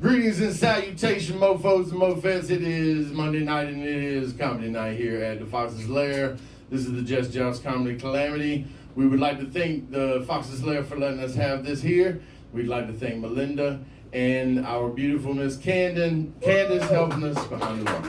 Greetings and salutation, mofos and mofettes. It is Monday night and it is comedy night here at the Fox's Lair. This is the Just Joust Comedy Calamity. We would like to thank the Fox's Lair for letting us have this here. We'd like to thank Melinda and our beautiful Miss Candace helping us behind the bar.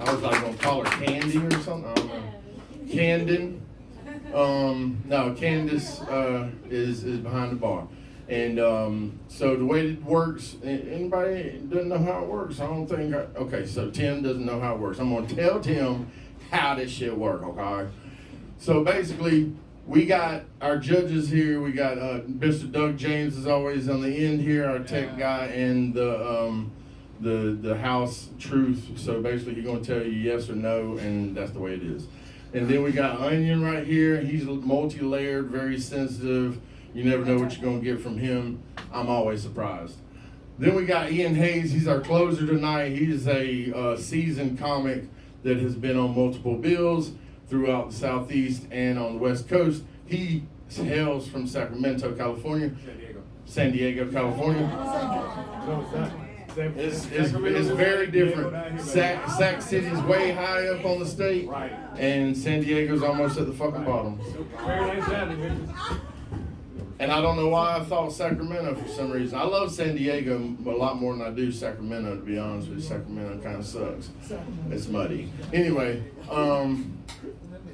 I was like gonna call her Candy or something. I don't know. Camden. No, Candace is behind the bar. And so the way it works, anybody doesn't know how it works? I don't think, okay, so Tim doesn't know how it works. I'm going to tell Tim how this shit works, okay? So basically, we got our judges here. We got Mr. Doug James is always on the end here, our tech guy, and the house truth. So basically, he's going to tell you yes or no, and that's the way it is. And then we got Onion right here. He's multi-layered, very sensitive. You never know what you're going to get from him. I'm always surprised. Then we got Ian Hayes. He's our closer tonight. He's a seasoned comic that has been on multiple bills throughout the Southeast and on the West Coast. He hails from Sacramento, California. San Diego, California. It's very different. Sac City's way high up on the state, and San Diego's almost at the fucking bottom. And I don't know why I thought Sacramento for some reason. I love San Diego a lot more than I do Sacramento, to be honest with you. Sacramento kind of sucks. It's muddy. Anyway,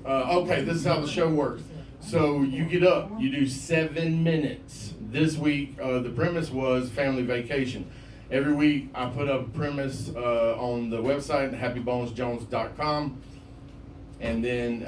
okay, this is how the show works. So you get up, you do 7 minutes. This week, the premise was family vacation. Every week, I put up a premise on the website, happybonesjones.com. And then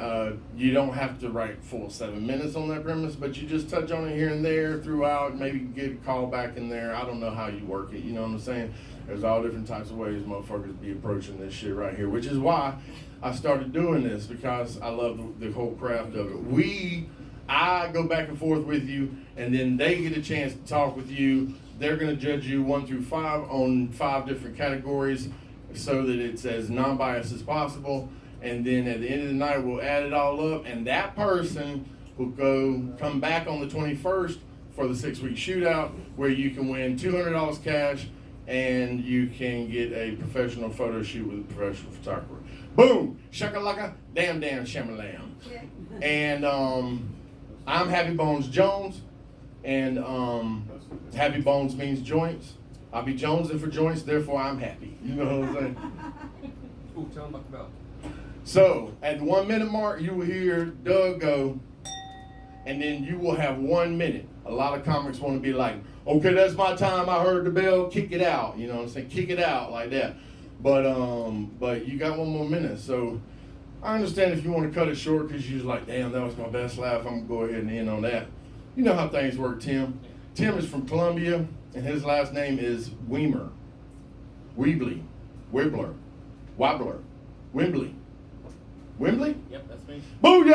you don't have to write full 7 minutes on that premise, but you just touch on it here and there throughout, maybe get a call back in there. I don't know how you work it, you know what I'm saying? There's all different types of ways motherfuckers be approaching this shit right here, which is why I started doing this, because I love the whole craft of it. I go back and forth with you, and then they get a chance to talk with you. They're gonna judge you 1 through 5 on 5 different categories so that it's as non-biased as possible. And then at the end of the night, we'll add it all up, and that person will come back on the 21st for the 6-week shootout, where you can win $200 cash, and you can get a professional photo shoot with a professional photographer. Boom! Shakalaka, damn, shamalam. Yeah. And I'm Happy Bones Jones, and Happy Bones means joints. I'll be jonesing for joints, therefore I'm happy. You know what I'm saying? Ooh, tell them about the belt. So, at the 1 minute mark, you will hear Doug go, and then you will have 1 minute. A lot of comics want to be like, okay, that's my time, I heard the bell, kick it out. You know what I'm saying? Kick it out like that. But you got 1 more minute. So, I understand if you want to cut it short because you're just like, damn, that was my best laugh, I'm going to go ahead and end on that. You know how things work, Tim. Tim is from Columbia, and his last name is Weimer. Weebly. Wibbler. Wobbler. Wembley. Wembley? Yep, that's me. Booyah,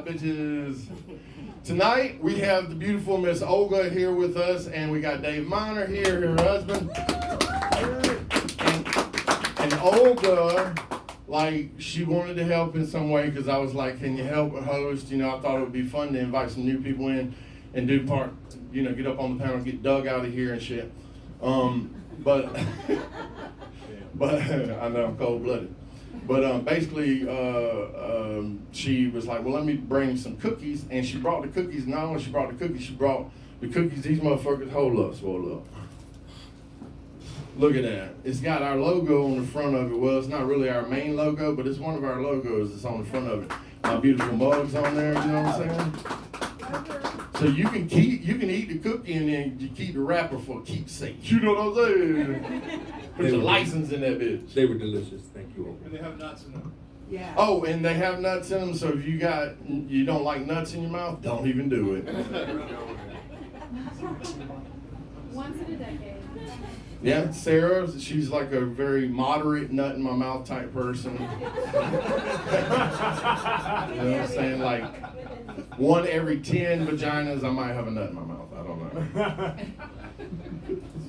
bitches. Tonight, we have the beautiful Miss Olga here with us, and we got Dave Miner here, her husband. And Olga, like, she wanted to help in some way, because I was like, can you help host? You know, I thought it would be fun to invite some new people in and do part, you know, get up on the panel, get Doug out of here and shit. But I know I'm cold-blooded. But basically, she was like, well, let me bring some cookies. And she brought the cookies. Not only she brought the cookies, she brought the cookies. These motherfuckers, hold up, swallow up. Look at that. It's got our logo on the front of it. Well, it's not really our main logo, but it's one of our logos that's on the front of it. My beautiful mugs on there, you know what I'm saying? So you can eat the cookie and then you keep the wrapper for keepsake. You know what I'm saying? Put your license in that bitch. They were delicious. Thank you. And they have nuts in them. Yeah. Oh, and they have nuts in them, so if you don't like nuts in your mouth, don't even do it. Once in a decade. Yeah, Sarah, she's like a very moderate nut in my mouth type person. You know what I'm saying? Like 1 every 10 vaginas, I might have a nut in my mouth. I don't know.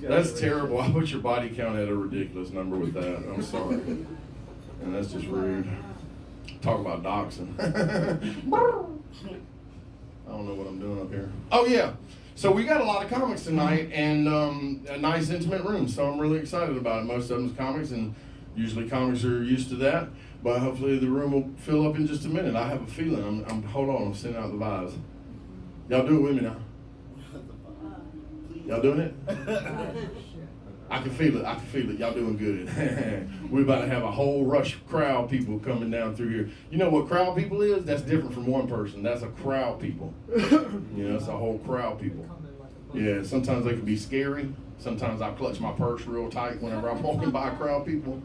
That's terrible. I put your body count at a ridiculous number with that. I'm sorry. And that's just rude. Talk about doxing. I don't know what I'm doing up here. Oh, yeah. So we got a lot of comics tonight and a nice intimate room. So I'm really excited about it. Most of them's comics, and usually comics are used to that. But hopefully the room will fill up in just a minute. I have a feeling. Hold on, I'm sending out the vibes. Y'all do it with me now. Y'all doing it? I can feel it. I can feel it. Y'all doing good. We're about to have a whole rush of crowd people coming down through here. You know what crowd people is? That's different from one person. That's a crowd people. You know, it's a whole crowd people. Yeah, sometimes they can be scary. Sometimes I clutch my purse real tight whenever I'm walking by crowd people.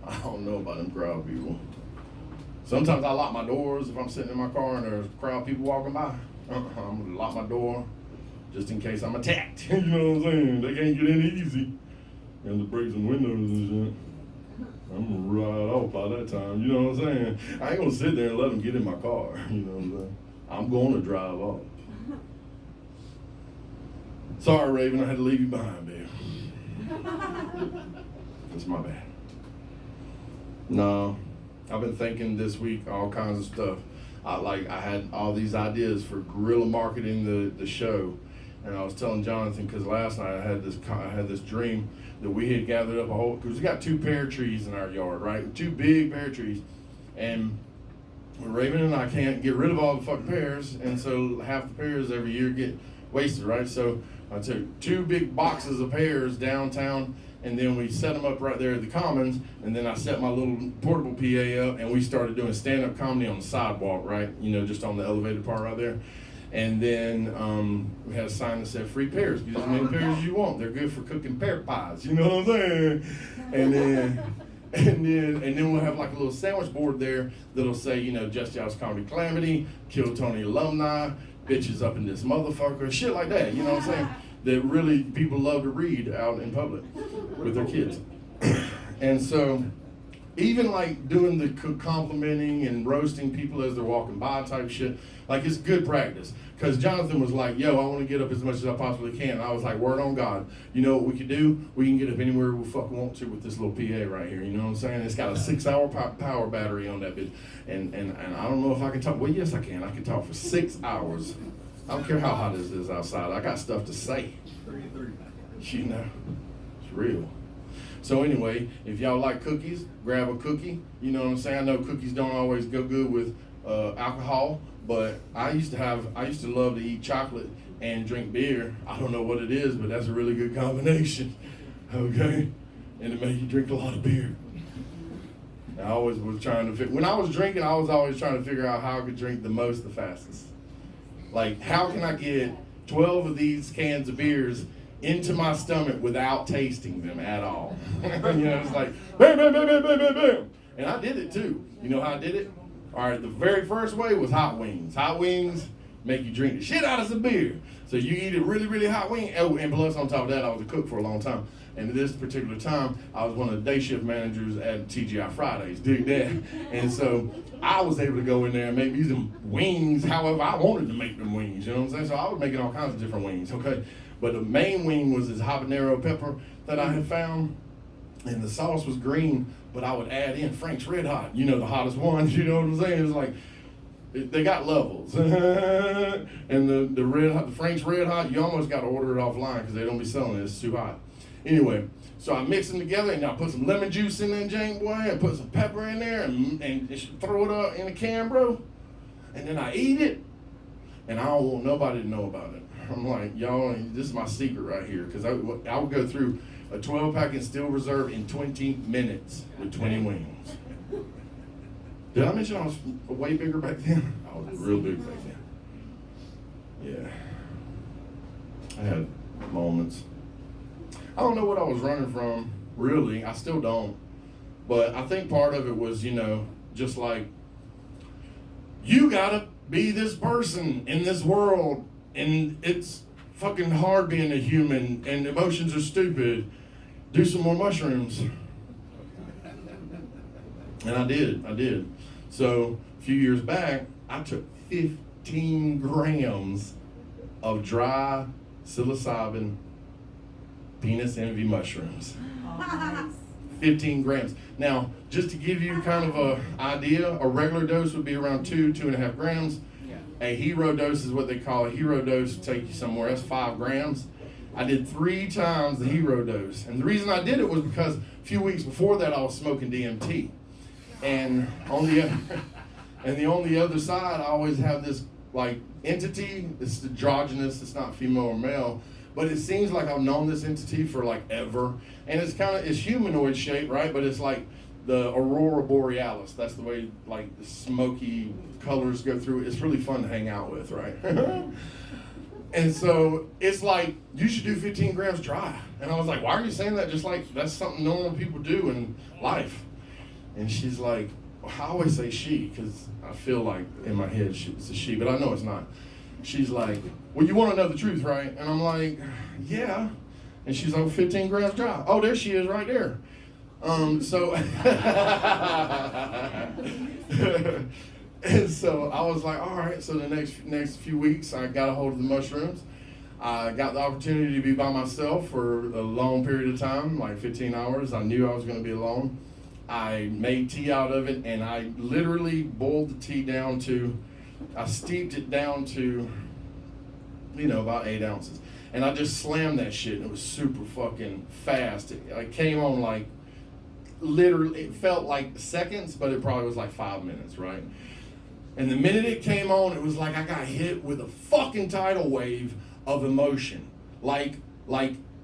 I don't know about them crowd people. Sometimes I lock my doors if I'm sitting in my car and there's crowd people walking by. I'm gonna lock my door just in case I'm attacked. You know what I'm saying? They can't get in easy. And to break some windows and shit. I'm gonna ride off by that time. You know what I'm saying? I ain't gonna sit there and let them get in my car. You know what I'm saying? I'm gonna drive off. Sorry, Raven, I had to leave you behind, babe. That's my bad. No, I've been thinking this week all kinds of stuff. I had all these ideas for guerrilla marketing the show, and I was telling Jonathan because last night I had this dream that we had gathered up because we got 2 pear trees in our yard, right? 2 big pear trees, and Raven and I can't get rid of all the fucking pears, and so half the pears every year get wasted, right? So I took 2 big boxes of pears downtown, and then we set them up right there at the Commons, and then I set my little portable PA up, and we started doing stand-up comedy on the sidewalk, right? You know, just on the elevated part right there. And then we had a sign that said free pears. Get as many pears as you want. They're good for cooking pear pies. You know what I'm saying? And then we'll have like a little sandwich board there that'll say, you know, Just Y'all's Comedy Calamity, Kill Tony alumni, bitches up in this motherfucker, shit like that. You know what I'm saying? That really people love to read out in public with their kids. And so even like doing the complimenting and roasting people as they're walking by type shit, like it's good practice. Because Jonathan was like, yo, I want to get up as much as I possibly can. And I was like, word on God. You know what we could do? We can get up anywhere we fucking want to with this little PA right here. You know what I'm saying? It's got a 6-hour power battery on that bitch. And I don't know if I can talk. Well, yes, I can. I can talk for 6 hours. I don't care how hot it is outside. I got stuff to say. You know, it's real. So anyway, if y'all like cookies, grab a cookie. You know what I'm saying? I know cookies don't always go good with alcohol, but I used to love to eat chocolate and drink beer. I don't know what it is, but that's a really good combination. Okay? And it made you drink a lot of beer. I always was trying to when I was drinking, I was always trying to figure out how I could drink the most the fastest. Like, how can I get 12 of these cans of beers into my stomach without tasting them at all? You know, it's like, bam, bam, bam, bam, bam, bam, bam. And I did it too. You know how I did it? All right, the very first way was hot wings. Hot wings make you drink the shit out of some beer. So you eat a really, really hot wing. Oh, and plus on top of that, I was a cook for a long time. And at this particular time, I was one of the day shift managers at TGI Fridays, dig that. And so I was able to go in there and make me some wings however I wanted to make them wings, you know what I'm saying? So I was making all kinds of different wings, okay? But the main wing was this habanero pepper that I had found, and the sauce was green, but I would add in Frank's Red Hot, you know, the hottest ones, you know what I'm saying? It's like, they got levels. And the Frank's Red Hot, you almost got to order it offline because they don't be selling it, it's too hot. Anyway, so I mix them together, and I put some lemon juice in there, Jane boy, and put some pepper in there, and throw it up in a can, bro. And then I eat it, and I don't want nobody to know about it. I'm like, y'all, this is my secret right here, because I would go through a 12-pack in Steel Reserve in 20 minutes with 20 wings. Did I mention I was way bigger back then? I was real big back then. Yeah. I had moments. I don't know what I was running from, really. I still don't. But I think part of it was, you know, just like, you gotta be this person in this world, and it's fucking hard being a human, and emotions are stupid. Do some more mushrooms. And I did. So a few years back, I took 15 grams of dry psilocybin penis envy mushrooms. 15 grams. Now, just to give you kind of an idea, a regular dose would be around 2.5 grams. A hero dose is what they call a hero dose to take you somewhere. That's 5 grams. I did 3 times the hero dose. And the reason I did it was because a few weeks before that I was smoking DMT. And on the other side, I always have this like entity. It's androgynous, it's not female or male. But it seems like I've known this entity for like ever. And it's humanoid shape, right? But it's like the aurora borealis. That's the way like the smoky colors go through it. It's really fun to hang out with, right? And so it's like, you should do 15 grams dry. And I was like, why are you saying that? Just like, that's something normal people do in life. And she's like, I always say she, because I feel like in my head it's a she, but I know it's not. She's like, well, you want to know the truth, right? And I'm like, yeah. And she's like, 15 grams dry. Oh, there she is right there. So, and so I was like, all right. So the next few weeks, I got a hold of the mushrooms. I got the opportunity to be by myself for a long period of time, like 15 hours. I knew I was going to be alone. I made tea out of it, and I literally boiled the tea down to, I steeped it down to, about 8 ounces. And I just slammed that shit, and it was super fucking fast. It came on like, literally, it felt like seconds, but it probably was like 5 minutes, right? And the minute it came on, it was like I got hit with a fucking tidal wave of emotion. Like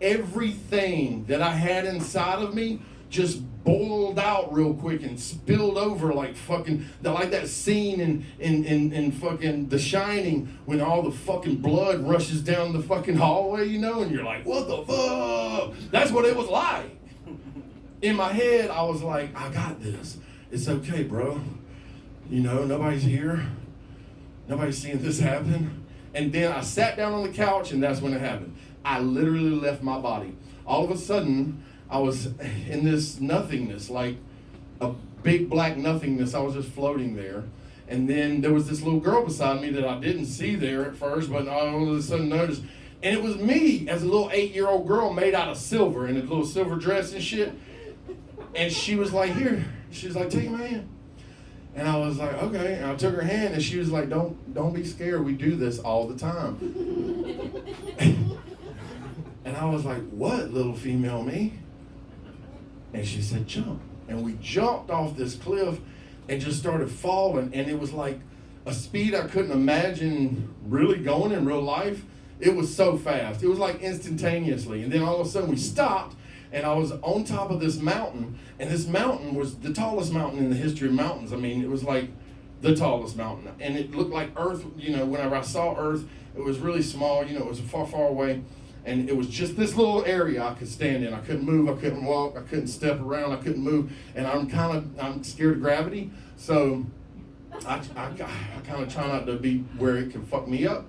everything that I had inside of me just boiled out real quick and spilled over like fucking, like that scene in fucking The Shining when all the fucking blood rushes down the fucking hallway, and you're like, what the fuck? That's what it was like. In my head, I was like, I got this. It's okay, bro. Nobody's here. Nobody's seeing this happen. And then I sat down on the couch, and that's when it happened. I literally left my body. All of a sudden, I was in this nothingness, like a big black nothingness. I was just floating there. And then there was this little girl beside me that I didn't see there at first, but I all of a sudden noticed. And it was me as a little 8-year-old girl made out of silver in a little silver dress and shit. And she was like, here. She was like, take my hand. And I was like, okay. And I took her hand, and she was like, don't be scared. We do this all the time. And I was like, what, little female me? And she said, jump. And we jumped off this cliff and just started falling. And it was like a speed I couldn't imagine really going in real life. It was so fast. It was like instantaneously. And then all of a sudden we stopped, and I was on top of this mountain. And this mountain was the tallest mountain in the history of mountains. I mean, it was like the tallest mountain. And it looked like Earth, whenever I saw Earth, it was really small. It was far, far away. And it was just this little area I could stand in. I couldn't move, I couldn't walk, I couldn't step around, I couldn't move. And I'm scared of gravity. So I kind of try not to be where it can fuck me up.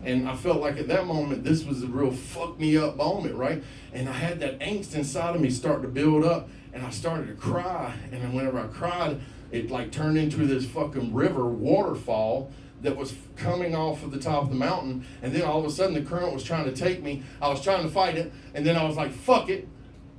And I felt like at that moment, this was a real fuck me up moment, right? And I had that angst inside of me start to build up, and I started to cry. And then whenever I cried, it like turned into this fucking river waterfall that was coming off of the top of the mountain. And then all of a sudden the current was trying to take me. I was trying to fight it. And then I was like, fuck it.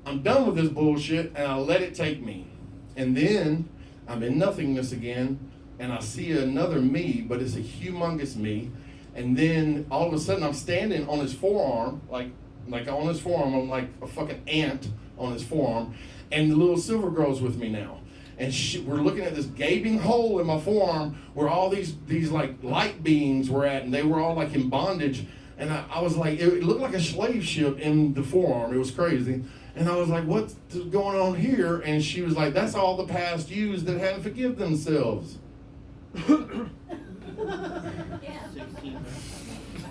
I'm done with this bullshit. And I let it take me. And then I'm in nothingness again. And I see another me, but it's a humongous me. And then all of a sudden I'm standing on his forearm, like on his forearm, I'm like a fucking ant on his forearm. And the little silver girl's with me now. And we're looking at this gaping hole in my forearm where all these like light beings were at, and they were all like in bondage. And I was like, it looked like a slave ship in the forearm. It was crazy. And I was like, what's going on here? And she was like, that's all the past yous that hadn't forgive themselves.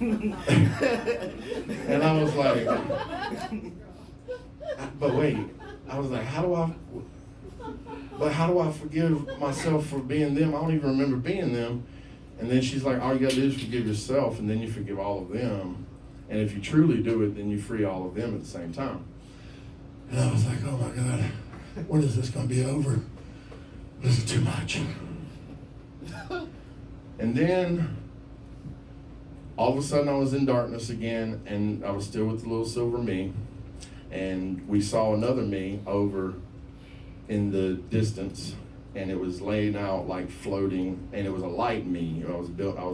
And I was like, but wait, I was like, how do I forgive myself for being them? I don't even remember being them. And then she's like, all you gotta do is forgive yourself, and then you forgive all of them. And if you truly do it, then you free all of them at the same time. And I was like, oh my God, when is this gonna be over? This is too much. And then all of a sudden I was in darkness again, and I was still with the little silver me. And we saw another me over in the distance. and it was laying out like floating, and it was a light me. I was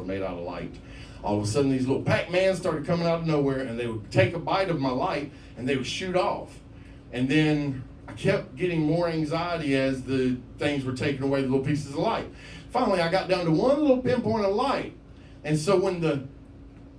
made out of light. All of a sudden, these little Pac-Mans started coming out of nowhere, and they would take a bite of my light, and they would shoot off. And then I kept getting more anxiety as the things were taking away the little pieces of light. Finally, I got down to one little pinpoint of light. And so when the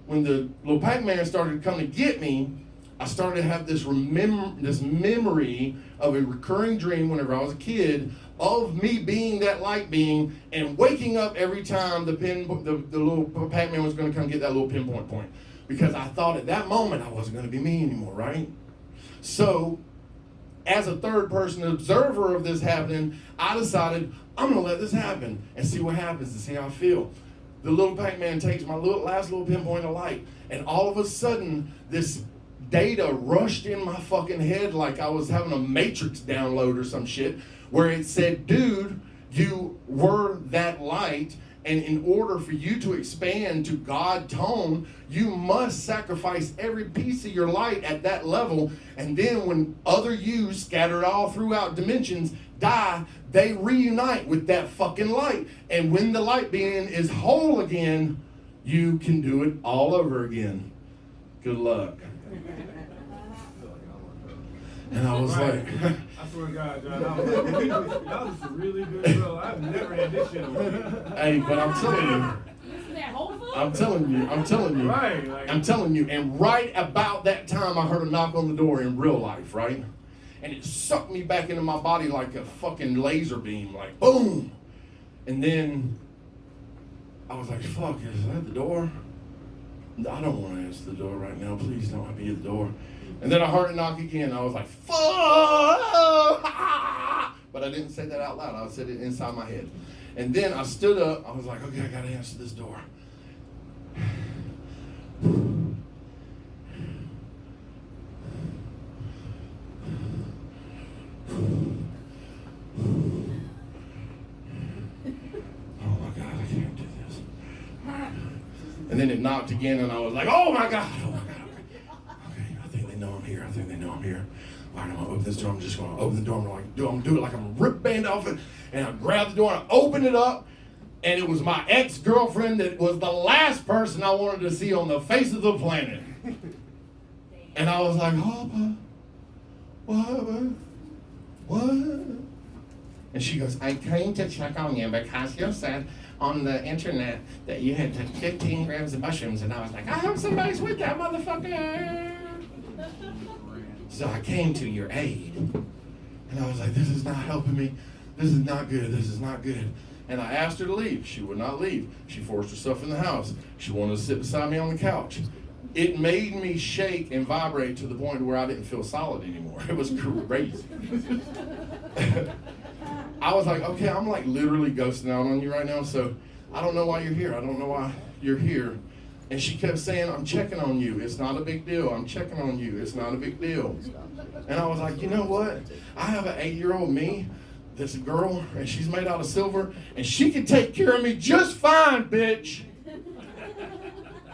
little Pac-Man started to come to get me, I started to have this memory of a recurring dream whenever I was a kid of me being that light being and waking up every time the little Pac-Man was going to come get that little pinpoint point. Because I thought at that moment I wasn't going to be me anymore, right? So, as a third-person observer of this happening, I decided I'm going to let this happen and see what happens and see how I feel. The little Pac-Man takes my last little pinpoint of light, and all of a sudden, this data rushed in my fucking head like I was having a Matrix download or some shit, where it said, dude, you were that light, and in order for you to expand to God tone, you must sacrifice every piece of your light at that level, and then when other yous scattered all throughout dimensions die, they reunite with that fucking light. And when the light being is whole again, you can do it all over again. Good luck. And I was like, I swear to God, John, that was a really good show. I've never had this shit on. hey, but I'm telling you, Isn't that hopeful? I'm telling you, Right, like, I'm telling you, and right about that time I heard a knock on the door in real life, right? And it sucked me back into my body like a fucking laser beam, like boom. And then I was like, fuck, is that the door? I don't want to answer the door right now. Please don't let me at the door. And then I heard it knock again. I was like, fuck! But I didn't say that out loud. I said it inside my head. And then I stood up. I was like, okay, I got to answer this door. Oh my God, I can't do this. And then it knocked again, and I was like, oh my God, oh my God. Okay, I think they know I'm here. All right, I'm gonna open this door. I'm just gonna open the door. I'm gonna do it like I'm gonna rip the band off it. And I grabbed the door and I opened it up, and it was my ex-girlfriend that was the last person I wanted to see on the face of the planet. And I was like, oh, what? And she goes, I came to check on you because you said on the internet that you had 15 grams of mushrooms. And I was like, I hope somebody's with that motherfucker. So I came to your aid. And I was like, this is not helping me. This is not good. And I asked her to leave. She would not leave. She forced herself in the house. She wanted to sit beside me on the couch. It made me shake and vibrate to the point where I didn't feel solid anymore. It was crazy. I was like, okay, I'm like literally ghosting out on you right now, so I don't know why you're here. I don't know why you're here. And she kept saying, I'm checking on you. It's not a big deal. I'm checking on you. It's not a big deal. And I was like, you know what? I have an 8-year-old me that's a girl, and she's made out of silver, and she can take care of me just fine, bitch.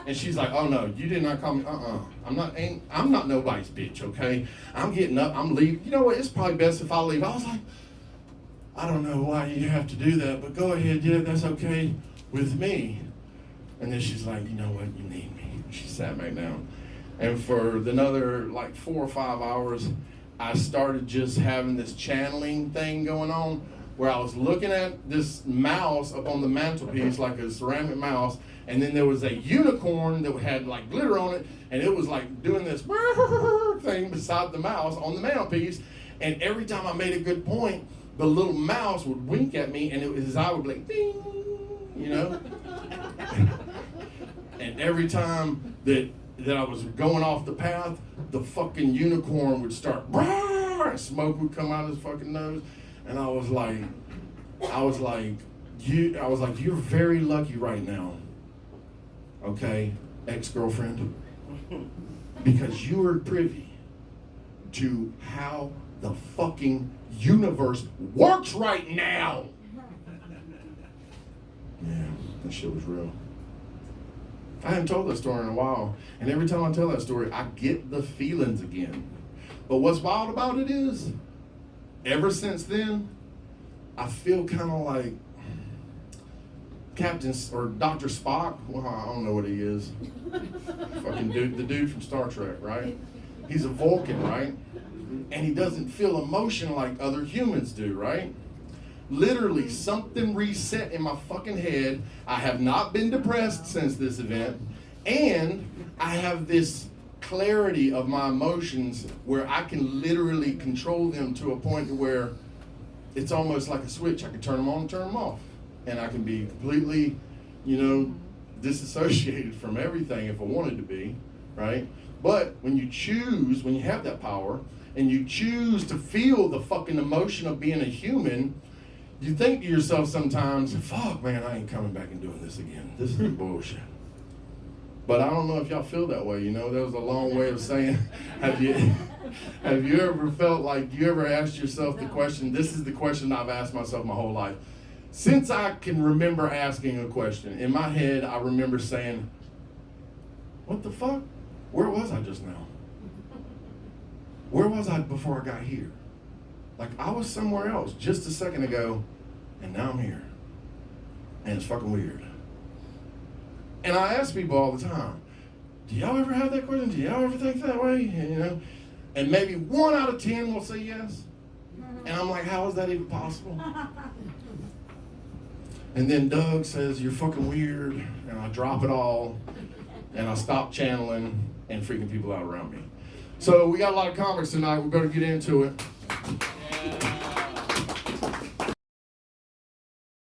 And she's like, oh no, you did not call me. I'm not nobody's bitch, okay? I'm getting up, I'm leaving. You know what? It's probably best if I leave. I was like, I don't know why you have to do that, but go ahead, yeah, that's okay with me. And then she's like, you know what? You need me. She sat back down. And for another like 4 or 5 hours, I started just having this channeling thing going on where I was looking at this mouse up on the mantelpiece, like a ceramic mouse, and then there was a unicorn that had like glitter on it, and it was like doing this thing beside the mouse on the mantelpiece, and every time I made a good point, the little mouse would wink at me, and his eye would be like, ding, you know? And every time that I was going off the path, the fucking unicorn would start, and smoke would come out of his fucking nose. And I was like, you're very lucky right now, okay, ex-girlfriend, because you are privy to how the fucking universe works right now. Yeah, that shit was real. I haven't told that story in a while, and every time I tell that story, I get the feelings again. But what's wild about it is, ever since then, I feel kind of like Captain or Dr. Spock. Well, I don't know what he is. Fucking dude, the dude from Star Trek, right? He's a Vulcan, right? And he doesn't feel emotion like other humans do, right? Literally, something reset in my fucking head. I have not been depressed since this event. And I have this clarity of my emotions where I can literally control them to a point where it's almost like a switch. I can turn them on and turn them off. And I can be completely, disassociated from everything if I wanted to be, right? But when you have that power, and you choose to feel the fucking emotion of being a human, you think to yourself sometimes, fuck man, I ain't coming back and doing this again. This is bullshit. But I don't know if y'all feel that way, That was a long way of saying, have you ever felt like, you ever asked yourself the question, this is the question I've asked myself my whole life. Since I can remember asking a question, in my head I remember saying, what the fuck? Where was I just now? Where was I before I got here? Like I was somewhere else just a second ago, and now I'm here. And it's fucking weird. And I ask people all the time, do y'all ever have that question? Do y'all ever think that way? And maybe 1 out of 10 will say yes. And I'm like, how is that even possible? And then Doug says, you're fucking weird. And I drop it all. And I stop channeling and freaking people out around me. So we got a lot of comics tonight. We're going to get into it.